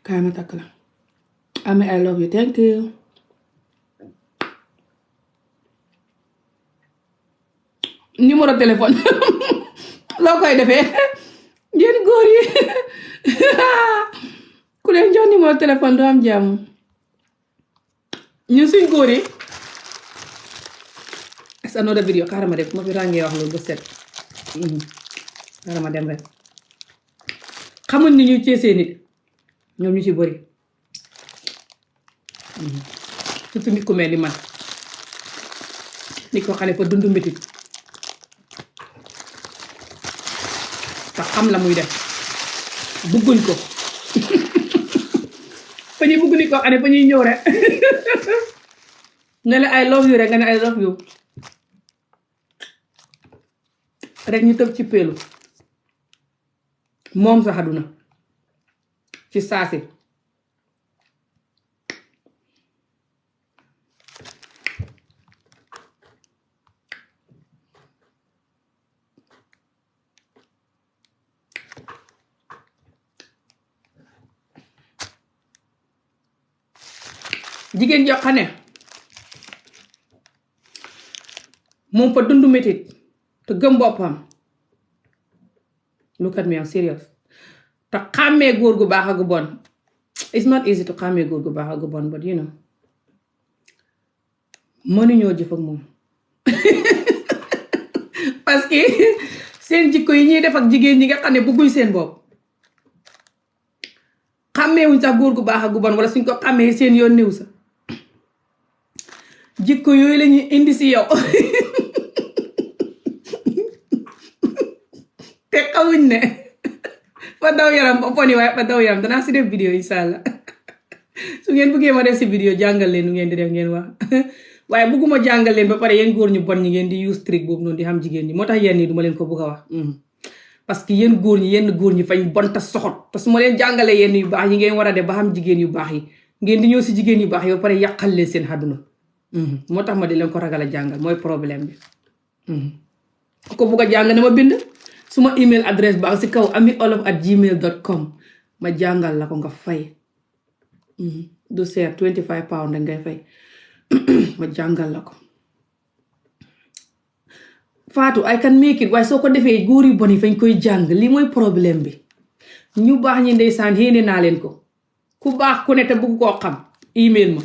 kaay ma takk la ami I love you, thank you. numéro téléphone loo koy defee yéen góor yi ku leen jox numéro téléphone doo am jàmm. ñun suñ góor yi it's another video xaaral ma def ma fi ràngee wax loolu ba set xaaral ma dem rek. xamuñ ni ñuy ceesee nit ñoom ñu ci bëri surtout nit ku mel ni man nit ko xam ne fa dundu métit te xam la muy def bugguñ ko fa ñuy bugg nit ko xam ne fa ñuy ñëw rek nga ne I love you rek nga ne I love you rek ñu tëb ci peelu moom sa àdduna ci saasi. jigéen joo xam ne moom fa dundu métit te gëm boppam look at me, I'm serious. te xàmmee góor gu baax ak gu bon. It's not easy to xàmmee góor gu baax ak gu bon, but you know mënuñoo jëf ak moom parce que seen jikko yi ñuy def ak jigéen ñi nga xam ne bëgguñ seen bopp xàmmeewuñ sax góor gu baax ak gu bon, wala suñ ko xàmmee seen yoon néew sa jikko yooyu lañuy indi si yow te xawuñ ne fa daw yaram ba poni waaye fa daw yaram danaa si def vidéo insha Allah su ngeen bëggee ma def si vidéo jàngal leen nu ngeen di def ngeen wax waaye bëgguma jàngal leen ba pare yéen góor ñu bon ñi ngeen di use trick boobu noonu di xam jigéen ñi moo tax yenn yi duma leen ko bëgg a wax parce que yenn góor ñi fañ bon ta soxot te su ma leen jàngalee yenn yu baax yi ngeen war a def ba xam jigéen yu baax yi ngeen di ñëw si jigéen yu baax yi ba pare yàqal leen seen àdduna moo tax ma di leen ko ragal a jàngal mooy problème bi ku ko bëgg a jàng na ma bind suma email adresse baa si kaw amiolof@gmail.com ma jàngal la ko nga fay du seer 25 pounds da ngay fay ma jàngal la ko Fatou I can make it waaye soo ko defee góor yu bon yi fañ koy jàng lii mooy problème bi ñu baax ñi ndeysaan yéene naa leen ko ku baax ku ne te bëgg koo xam email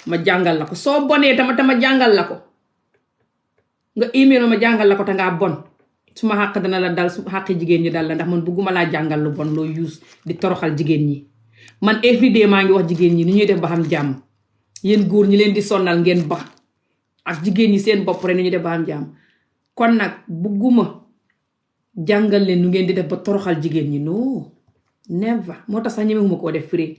ma jàngal la ko soo bonee tama jàngal la ko nga email ma jàngal la ko te ngaa bon suma xàq dana la dal su xàqi jigéen ñi dal la ndax man bëgguma laa jàngal lu bon loo use di toroxal jigéen ñi man everyday maa ngi wax jigéen ñi ni ñuy def ba xam jàmm yéen góor ñi leen di sonnal ngeen ba ak jigéen ñi seen bopp rek ni ñuy def ba xam jàmm kon nag bëgguma jàngal leen nu ngeen di def ba toroxal jigéen ñi no never moo tax sax ñemewuma koo def free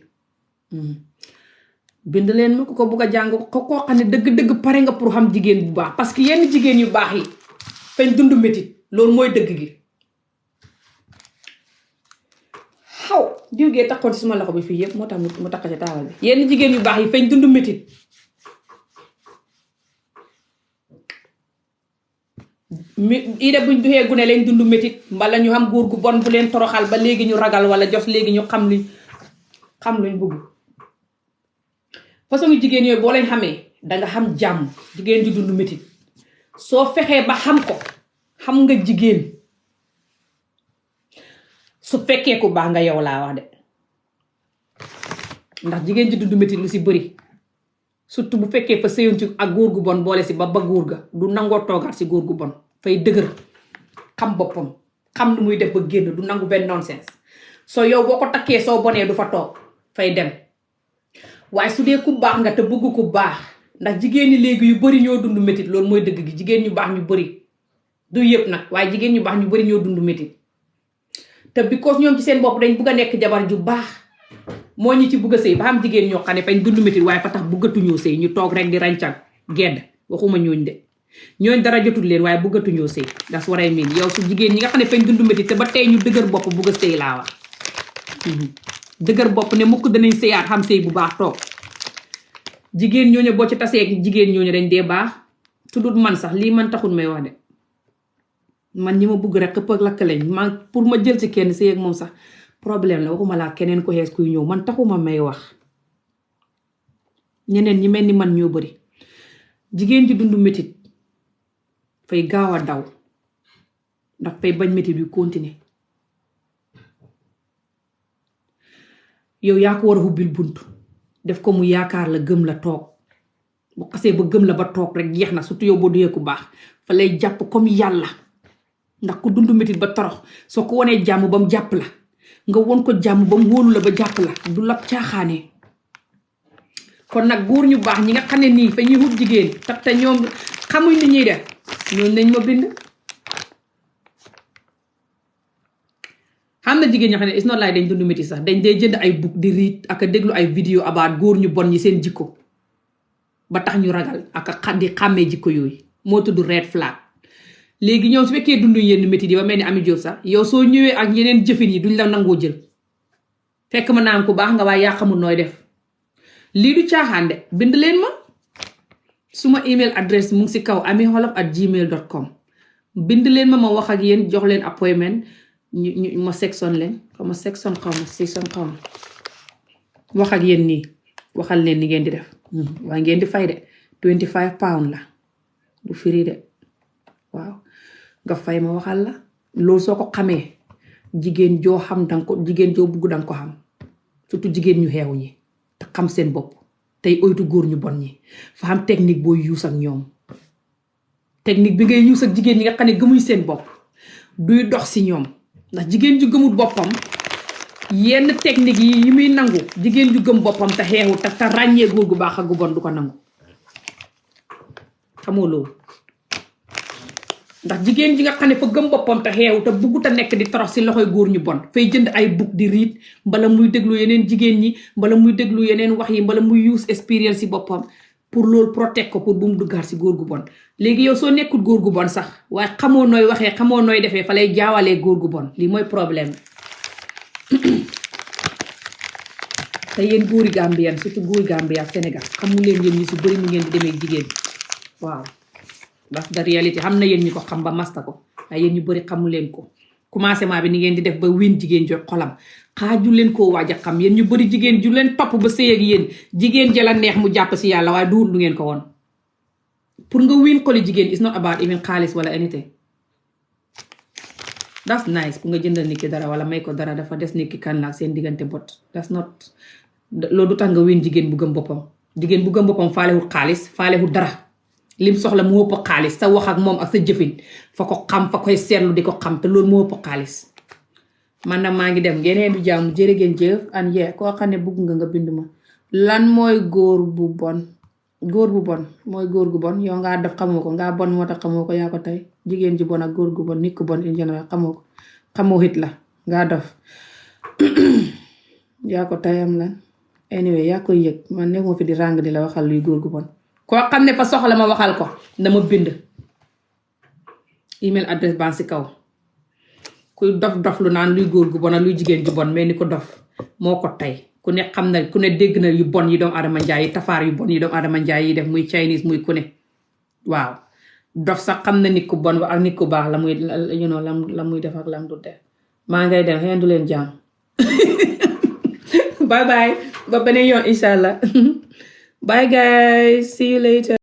bind leen ma ko bugg a jàng ko koo xam ne dëgg-dëgg pare nga pour xam jigéen bu baax parce que yenn jigéen yu baax yi fañ dund métit loolu mooy dëgg gi liggéey taxoon ci suma loxo bi fii yëpp moo tax mu tax ci taawal bi yenn jigéen yu baax yi fañ dund métit ida buñ duxee gune leen dund métit mbala ñu xam góor gu bon bu leen toroxal ba léegi ñu ragal wala jos léegi ñu xam luñ bëgg façon jigéen yooyu boo leen xamee danga xam jàmm jigéen ju dund métit soo fexee ba xam ko xam nga jigéen su fekkee ku baax nga yow laa wax de ndax jigéen ji dund métit lu si bëri surtout bu fekkee fa sëyoon ci ak góor gu bon boole si ba góor ga du nangoo toogaat si góor gu bon fay dëgër xam boppam xam lu muy def ba génn du nangu benn nonsense soo yow boo ko takkee soo bonee du fa toog fay dem waaye su dee ku baax nga te bëgg ku baax ndax jigéen ñi léegi yu bëri ñoo dund métit loolu mooy dëgg gi jigéen ñu baax ñu bëri du yëpp nag waaye jigéen ñu baax ñu bëri ñoo dund métit te because ñoom ci seen bopp dañ bugg a nekk jabar ju baax moo ñi ci bugg a sëy ba xam jigéen ñoo xam ne fañ dund métit waaye fa tax buggatuñoo sëy ñu toog rek di ràncag gedd waxuma ñooñ de ñooñ dara jotul leen waaye buggatuñoo sëy das waray miin yow su jigéen ñi nga xam ne fañ dund métit te ba tey ñu dëgër bopp bugg a sëy laa wax dëgër bopp ne mukk danañ sëyaat xam sëy bu baax toog jigéen ñooñu boo ci tasee jigéen ñooñu dañ dee baax tuddut man sax lii man taxul may wax de man ñi ma bugg rek këpp ak lakk lañ man pour ma jël ci kenn sëy ak moom sax problème la waxuma laa keneen ko xees kuy ñëw man taxuma may wax ñeneen ñi mel ni man ñoo bari jigéen ji dund métit fay gaaw a daw ndax fay bañ métit bi continuer yow yaa ko war a hubbil bunt def ko mu yaakaar la gëm la toog bu xasee ba gëm la ba toog rek jeex na surtout yow boo duyee ku baax fa lay jàpp comme yàlla ndax ku dund métit ba torox soo ko wanee jàmm ba mu jàpp la nga won ko jàmm ba mu wóolu la ba jàpp la du la caaxaanee kon nag góor ñu baax ñi nga xam ne nii fa ñuy wut jigéen tax te ñoom xamuñ ni ñuy def ñooñu nañ ma bind xam na jigéen ñoo xam ne is not like dañ dund métti sax dañ dee jënd ay book di riit ak a déglu ay vidéo abaat góor ñu bon ñi seen jikko ba tax ñu ragal ak a di xàmmee jikko yooyu moo tudd red flag léegi ñoom su fekkee dunduñ yenn métti yi ba mel ni Ami Jóob sax yow soo ñëwee ak yeneen jëfin yi duñ la nangoo jël fekk ma naam ku baax nga waaye yaa xamul nooy def lii du caaxaan de bind leen ma suma email adresse mu ngi si kaw amiholof@gmail.com bind leen ma wax ak yéen jox leen appointment ñu ma section leen xaw ma section xaw ma wax ak yéen nii waxal leen ni ngeen di def waaye ngeen di fay de 25 pound la du firi de waaw nga fay ma waxal la loolu soo ko xamee jigéen joo xam danga ko jigéen joo bugg danga ko xam surtout jigéen ñu xeew ñi te xam seen bopp tey oytu góor ñu bon ñi fa xam technique booy yuus ak ñoom technique bi ngay yuus ak jigéen ñi nga xam ne gëmuñ seen bopp duy dox si ñoom ndax jigéen ju gëmul boppam yenn technique yi muy nangu jigéen ju gëm boppam te xeexu te ràññee góor gu baax ak gu bon du ko nangu xamoo loolu ndax jigéen ji nga xam ne fa gëm boppam te xeewu te buggut a nekk di torox si loxoy góor ñu bon fay jënd ay book di riit mbala muy déglu yeneen jigéen ñi mbala muy déglu yeneen wax yi mbala muy use expérience si boppam pour loolu protect ko pour bu mu duggaat si góor gu bon léegi yow soo nekkul góor gu bon sax waaye xamoo nooy waxee xamoo nooy defee fa lay jaawalee góor gu bon lii mooy problème te yéen góori Gambian surtout góori Gambia ak Sénégal xamu leen yéen ñi si bëri mu ngeen di demee jigéen waaw that's the reality xam na yéen ñi ko xam ba masta ko waaye yéen ñu bëri xamu leen ko commencement bi ni ngeen di def ba win jigéen jo xolam xaaju leen koo waaj a xam yéen ñu bëri jigéen ju leen topp ba sëy ak yéen jigéen jala neex mu jàpp si yàlla waaye duwul lu ngeen ko woon pour nga win xoli jigéen is not about even xaalis wala anything that's nice pour nga jëndal nit ki dara wala may ko dara dafa des nit ki kan la ak seen diggante bot that's not loolu du tax nga win jigéen bu gëm boppam jigéen bu gëm boppam faalewul xaalis faalewul dara lim soxla mu ëpp xaalis sa wax ak moom ak sa jëfin fa ko xam fa koy seetlu di ko xam te loolu moo ëpp xaalis man nag maa ngi dem yeneen du jàmm jërë ngeen jëf an yee koo xam ne bugg nga bind ma lan mooy góor bu bon mooy góor gu bon yow ngaa def xamoo ko ngaa bon moo tax xamoo ko yaa ko tey jigéen ji bon ak góor gu bon nit ku bon in général xamoo ko xamoo hit la ngaa def yaa ko tayam lan anyway yaa koy yëg man nekk ma fi di ràng di la waxal luy góor gu bon koo xam ne fa soxla ma waxal ko dama bind email adresse baa si kaw kuy dof lu naan luy góor gu bon ak luy jigéen ju bon mais ni ko dof moo ko tey ku ne xam na ku ne dégg na yu bon yi doomu adama njaay yi tafaar yu bon yi doomu adama njaay yi def muy Chinese muy ku ne waaw dof sax xam na nit ku bon ak nit ku baax la muy la muy def ak lam du def maa ngay dem xeen du leen jàmm bye bye ba beneen yoon inshallah bye guys see you later